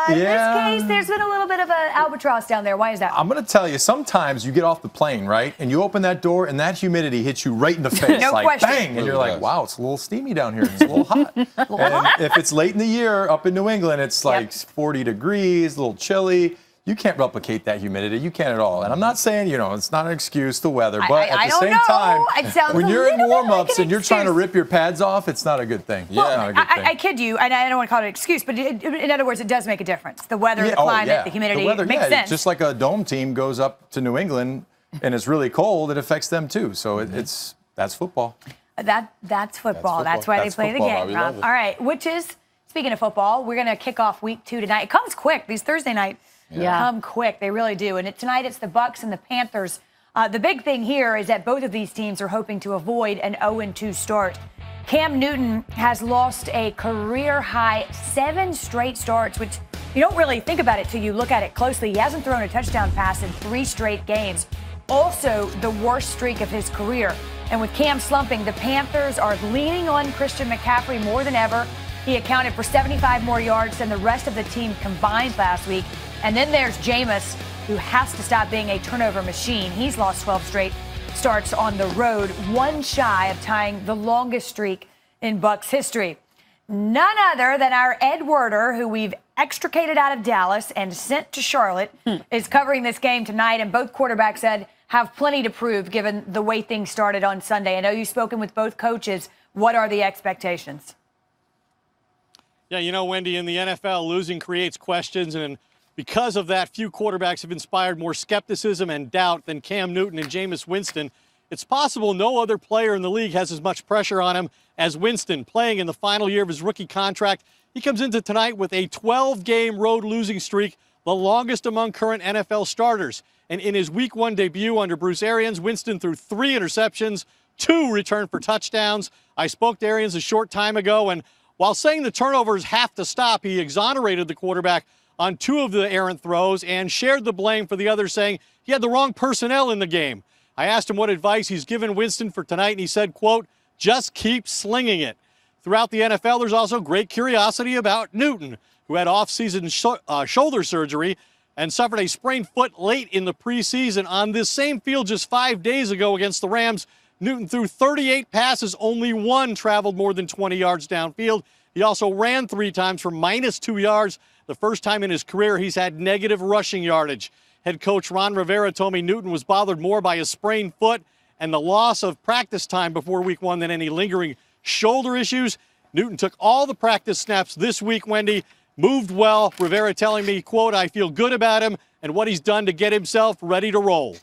in this case, there's been a little bit of an albatross down there. Why is that? I'm going to tell you, sometimes you get off the plane, right, and you open that door, and that humidity hits you right in the face. No like, question. Bang! And you're like, wow, it's a little steamy down here. It's a little hot. And if it's late in the year up in New England, it's like 40 degrees, a little chilly. You can't replicate that humidity. You can't at all. And I'm not saying, it's not an excuse, the weather. But at the same time, when you're in warm-ups and you're trying to rip your pads off, it's not a good thing. Well, I kid you, and I don't want to call it an excuse, but in other words, it does make a difference. The weather, the climate, the humidity, the weather, makes sense. Just like a dome team goes up to New England and it's really cold, it affects them too. So that's football. That's football. That's why they play the game, Rob. All right, speaking of football, we're going to kick off week 2 tonight. It comes quick. These Thursday nights come quick. They really do. And tonight it's the Bucs and the Panthers. The big thing here is that both of these teams are hoping to avoid an 0-2 start. Cam Newton has lost a career-high 7 straight starts, which you don't really think about it till you look at it closely. He hasn't thrown a touchdown pass in 3 straight games. Also, the worst streak of his career. And with Cam slumping, the Panthers are leaning on Christian McCaffrey more than ever. He accounted for 75 more yards than the rest of the team combined last week. And then there's Jameis, who has to stop being a turnover machine. He's lost 12 straight starts on the road, one shy of tying the longest streak in Bucs history. None other than our Ed Werder, who we've extricated out of Dallas and sent to Charlotte, is covering this game tonight. And both quarterbacks said have plenty to prove given the way things started on Sunday. I know you've spoken with both coaches. What are the expectations? Yeah, Wendy, in the NFL, losing creates questions, and because of that, few quarterbacks have inspired more skepticism and doubt than Cam Newton and Jameis Winston. It's possible no other player in the league has as much pressure on him as Winston, playing in the final year of his rookie contract. He comes into tonight with a 12-game road losing streak, the longest among current NFL starters. And in his Week 1 debut under Bruce Arians, Winston threw 3 interceptions, 2 returned for touchdowns. I spoke to Arians a short time ago, and while saying the turnovers have to stop, he exonerated the quarterback on 2 of the errant throws and shared the blame for the others, saying he had the wrong personnel in the game. I asked him what advice he's given Winston for tonight, and he said, quote, just keep slinging it. Throughout the NFL, there's also great curiosity about Newton, who had off-season shoulder surgery and suffered a sprained foot late in the preseason. On this same field just 5 days ago against the Rams, Newton threw 38 passes, only 1 traveled more than 20 yards downfield. He also ran 3 times for -2 yards. The first time in his career he's had negative rushing yardage. Head coach Ron Rivera told me Newton was bothered more by his sprained foot and the loss of practice time before week 1 than any lingering shoulder issues. Newton took all the practice snaps this week, Wendy, moved well. Rivera telling me, quote, I feel good about him and what he's done to get himself ready to roll.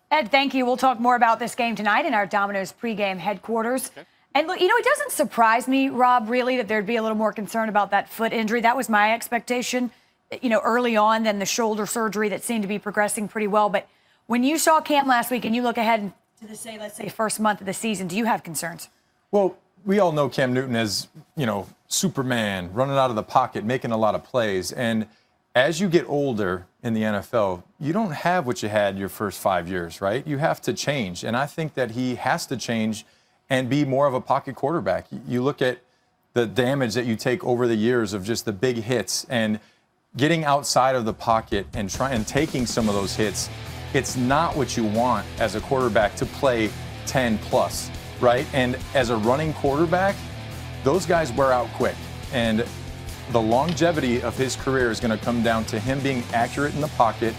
Ed, thank you. We'll talk more about this game tonight in our Domino's pregame headquarters. Okay. And look, it doesn't surprise me, Rob, really, that there'd be a little more concern about that foot injury. That was my expectation, early on than the shoulder surgery that seemed to be progressing pretty well. But when you saw Cam last week and you look ahead to the, let's say, first month of the season, do you have concerns? Well, we all know Cam Newton as, Superman, running out of the pocket, making a lot of plays. And as you get older in the NFL, you don't have what you had your first 5 years, right? You have to change. And I think that he has to change and be more of a pocket quarterback. You look at the damage that you take over the years of just the big hits and getting outside of the pocket and taking some of those hits. It's not what you want as a quarterback to play 10 plus, right? And as a running quarterback, those guys wear out quick. And the longevity of his career is going to come down to him being accurate in the pocket.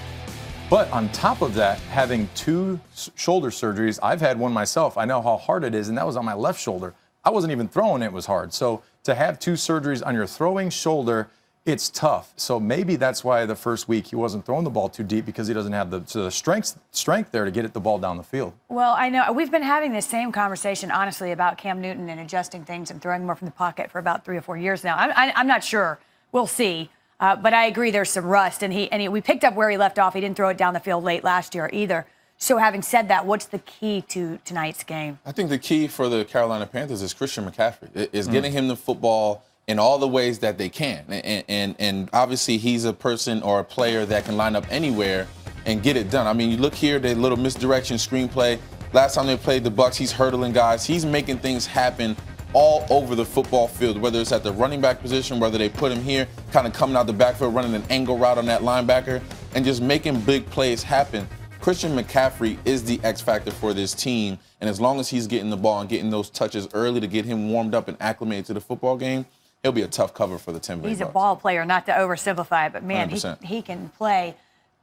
But on top of that, having 2 shoulder surgeries, I've had one myself. I know how hard it is, and that was on my left shoulder. I wasn't even throwing, it was hard. So to have 2 surgeries on your throwing shoulder, it's tough. So maybe that's why the first week he wasn't throwing the ball too deep, because he doesn't have the strength there to get the ball down the field. Well, I know we've been having this same conversation, honestly, about Cam Newton and adjusting things and throwing more from the pocket for about 3 or 4 years now. I'm not sure. We'll see. But I agree there's some rust. And we picked up where he left off. He didn't throw it down the field late last year either. So having said that, what's the key to tonight's game? I think the key for the Carolina Panthers is Christian McCaffrey. Is getting him the football in all the ways that they can. And obviously he's a person or a player that can line up anywhere and get it done. I mean, you look here, the little misdirection screenplay. Last time they played the Bucs, he's hurdling guys. He's making things happen all over the football field, whether it's at the running back position, whether they put him here, kind of coming out the backfield, running an angle route on that linebacker, and just making big plays happen. Christian McCaffrey is the X factor for this team, and as long as he's getting the ball and getting those touches early to get him warmed up and acclimated to the football game, he'll be a tough cover for the Tampa Bay Bucks. He's a ball player, not to oversimplify, but man, he can play.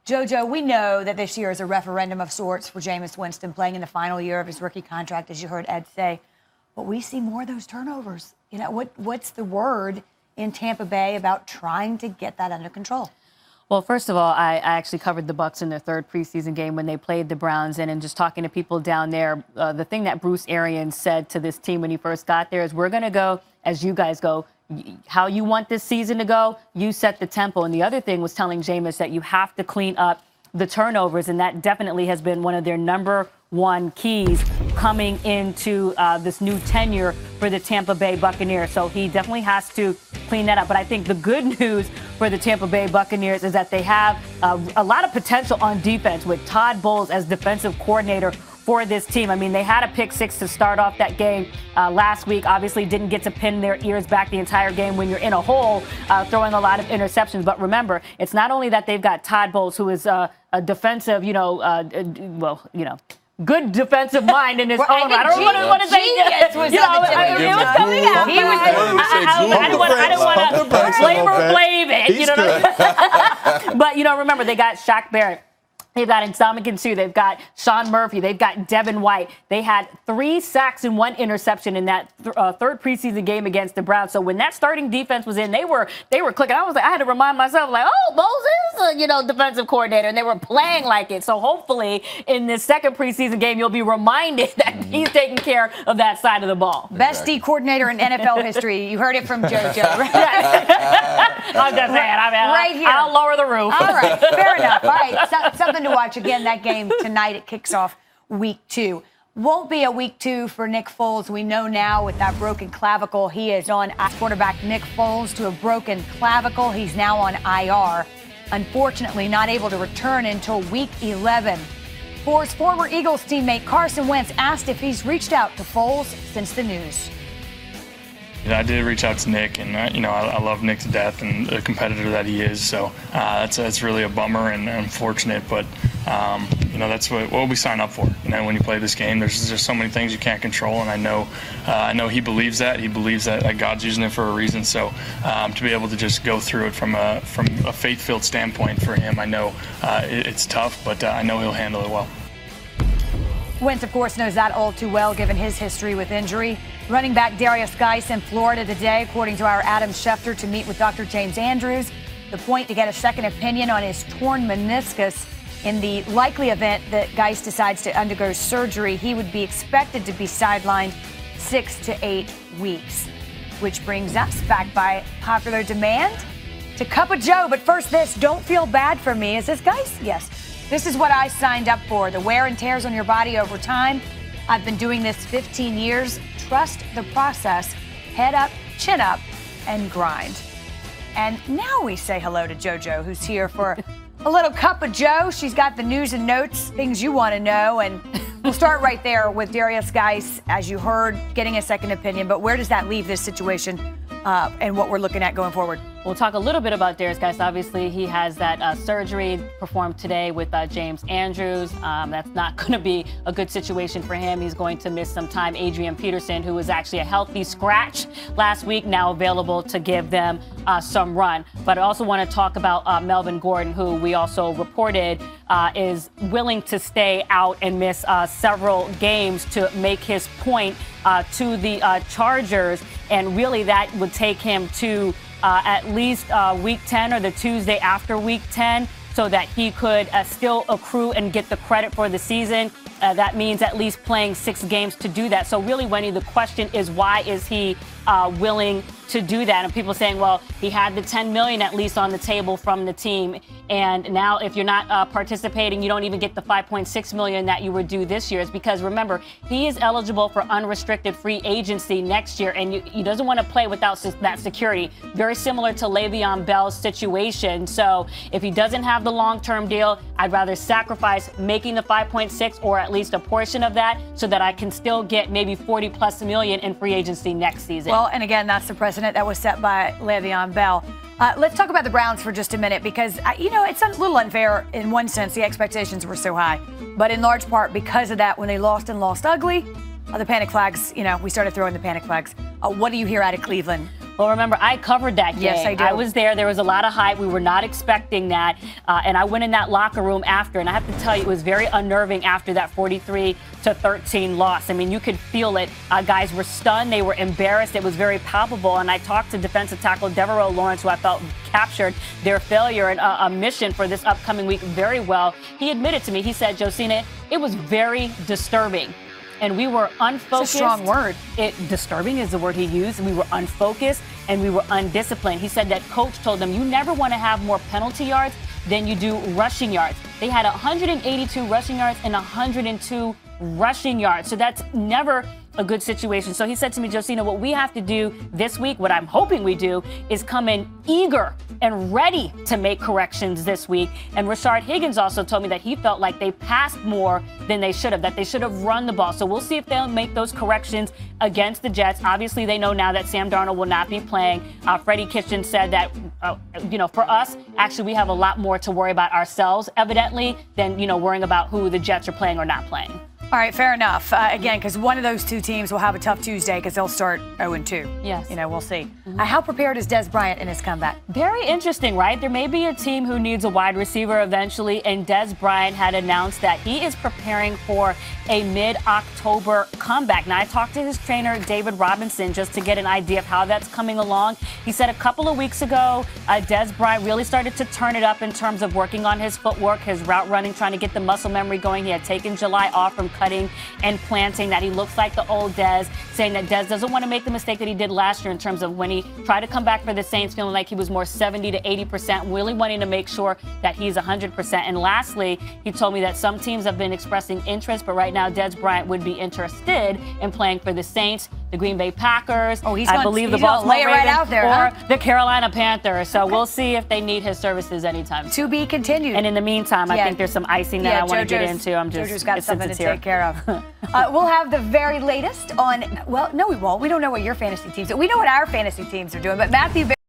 JoJo, we know that this year is a referendum of sorts for Jameis Winston, playing in the final year of his rookie contract, as you heard Ed say. But we see more of those turnovers. You know, what's the word in Tampa Bay about trying to get that under control? Well, first of all, I actually covered the Bucs in their third preseason game when they played the Browns, and just talking to people down there, the thing that Bruce Arians said to this team when he first got there is, we're going to go as you guys go. How you want this season to go, you set the tempo. And the other thing was telling Jameis that you have to clean up the turnovers, and that definitely has been one of their number one keys coming into this new tenure for the Tampa Bay Buccaneers. So he definitely has to clean that up. But I think the good news for the Tampa Bay Buccaneers is that they have a lot of potential on defense with Todd Bowles as defensive coordinator for this team. I mean, they had a pick six to start off that game last week. Obviously didn't get to pin their ears back the entire game when you're in a hole, throwing a lot of interceptions. But remember, it's not only that they've got Todd Bowles, who is a defensive, good defensive mind in his own. I don't want to say it was coming out. I didn't want to flavor flave it. You know, but remember, they got Shaq Barrett. They've got Ndamukong Suh. They've got Sean Murphy. They've got Devin White. They had 3 sacks and 1 interception in that third preseason game against the Browns. So when that starting defense was in, they were clicking. I had to remind myself, Bowles is a defensive coordinator, and they were playing like it. So hopefully in this second preseason game, you'll be reminded that he's taking care of that side of the ball. Best D coordinator in NFL history. You heard it from JoJo. I'm just saying. Right here. I'll lower the roof. All right. Fair enough. All right. Something to watch. Again, that game tonight, it kicks off week 2. Won't be a week 2 for Nick Foles. We know now with that broken clavicle, he is on quarterback Nick Foles to a broken clavicle. He's now on IR. Unfortunately, not able to return until week 11. For his former Eagles teammate Carson Wentz asked if he's reached out to Foles since the news. I did reach out to Nick, and I love Nick to death and the competitor that he is. So that's really a bummer and unfortunate, but that's what we sign up for. When you play this game, there's just so many things you can't control, and I know he believes that. He believes that God's using it for a reason. So to be able to just go through it from a faith-filled standpoint for him, I know it's tough, but I know he'll handle it well. Wentz, of course, knows that all too well, given his history with injury. Running back Darius Geis in Florida today, according to our Adam Schefter, to meet with Dr. James Andrews. The point to get a second opinion on his torn meniscus. In the likely event that Geis decides to undergo surgery, he would be expected to be sidelined 6 to 8 weeks. Which brings us back by popular demand to Cup of Joe. But first this, don't feel bad for me. Is this Geis? Yes. This is what I signed up for. The wear and tears on your body over time. I've been doing this 15 years. Trust the process. Head up, chin up, and grind. And now we say hello to JoJo, who's here for a little Cup of Joe. She's got the news and notes, things you want to know. And we'll start right there with Darius Geis, as you heard, getting a second opinion. But where does that leave this situation and what we're looking at going forward? We'll talk a little bit about Darius Geis. Obviously, he has that surgery performed today with James Andrews. That's not going to be a good situation for him. He's going to miss some time. Adrian Peterson, who was actually a healthy scratch last week, now available to give them some run. But I also want to talk about Melvin Gordon, who we also reported is willing to stay out and miss several games to make his point to the Chargers. And really that would take him to at least week 10 or the Tuesday after week 10 so that he could still accrue and get the credit for the season. That means at least playing 6 games to do that. So really, Wendy, the question is, why is he willing to do that. And people saying, well, he had the $10 million at least on the table from the team. And now if you're not participating, you don't even get the $5.6 million that you were due this year. It's because, remember, he is eligible for unrestricted free agency next year, and he doesn't want to play without that security. Very similar to Le'Veon Bell's situation. So if he doesn't have the long-term deal, I'd rather sacrifice making the 5.6 or at least a portion of that so that I can still get maybe 40+ million in free agency next season. Well, and again, that's the precedent that was set by Le'Veon Bell. Let's talk about the Browns for just a minute because, it's a little unfair in one sense. The expectations were so high. But in large part because of that, when they lost and lost ugly, the panic flags, we started throwing the panic flags. What do you hear out of Cleveland? Well, remember, I covered that game. Yes, I did. I was there. There was a lot of hype. We were not expecting that. And I went in that locker room after, and I have to tell you, it was very unnerving after that 43-13 loss. I mean, you could feel it. Guys were stunned. They were embarrassed. It was very palpable. And I talked to defensive tackle Devereaux Lawrence, who I felt captured their failure and a mission for this upcoming week very well. He admitted to me, he said, Josina, it was very disturbing. And we were unfocused. It's a strong word. Disturbing is the word he used. We were unfocused and we were undisciplined. He said that coach told them, you never want to have more penalty yards than you do rushing yards. They had 182 rushing yards and 102 rushing yards. So that's never a good situation. So he said to me, Josina, what we have to do this week, what I'm hoping we do, is come in eager and ready to make corrections this week. And Rashard Higgins also told me that he felt like they passed more than they should have, that they should have run the ball. So we'll see if they'll make those corrections against the Jets. Obviously, they know now that Sam Darnold will not be playing. Freddie Kitchen said that, for us, actually, we have a lot more to worry about ourselves, evidently, than, worrying about who the Jets are playing or not playing. All right, fair enough. Again, because one of those two teams will have a tough Tuesday because they'll start 0-2. Yes. We'll see. Mm-hmm. How prepared is Dez Bryant in his comeback? Very interesting, right? There may be a team who needs a wide receiver eventually, and Dez Bryant had announced that he is preparing for a mid-October comeback. Now, I talked to his trainer, David Robinson, just to get an idea of how that's coming along. He said a couple of weeks ago, Dez Bryant really started to turn it up in terms of working on his footwork, his route running, trying to get the muscle memory going. He had taken July off from cutting and planting, that he looks like the old Dez, saying that Dez doesn't want to make the mistake that he did last year in terms of when he tried to come back for the Saints, feeling like he was more 70 to 80%, really wanting to make sure that he's 100%. And lastly, he told me that some teams have been expressing interest, but right now Dez Bryant would be interested in playing for the Saints, the Green Bay Packers, I believe the Baltimore Ravens, right out there, or the Carolina Panthers. So we'll see if they need his services anytime. To be continued. And in the meantime, I think there's some icing that I want to get into. JoJo's got something to take care of. We'll have the very latest on, no, we won't. We don't know what your fantasy teams are. We know what our fantasy teams are doing, but Matthew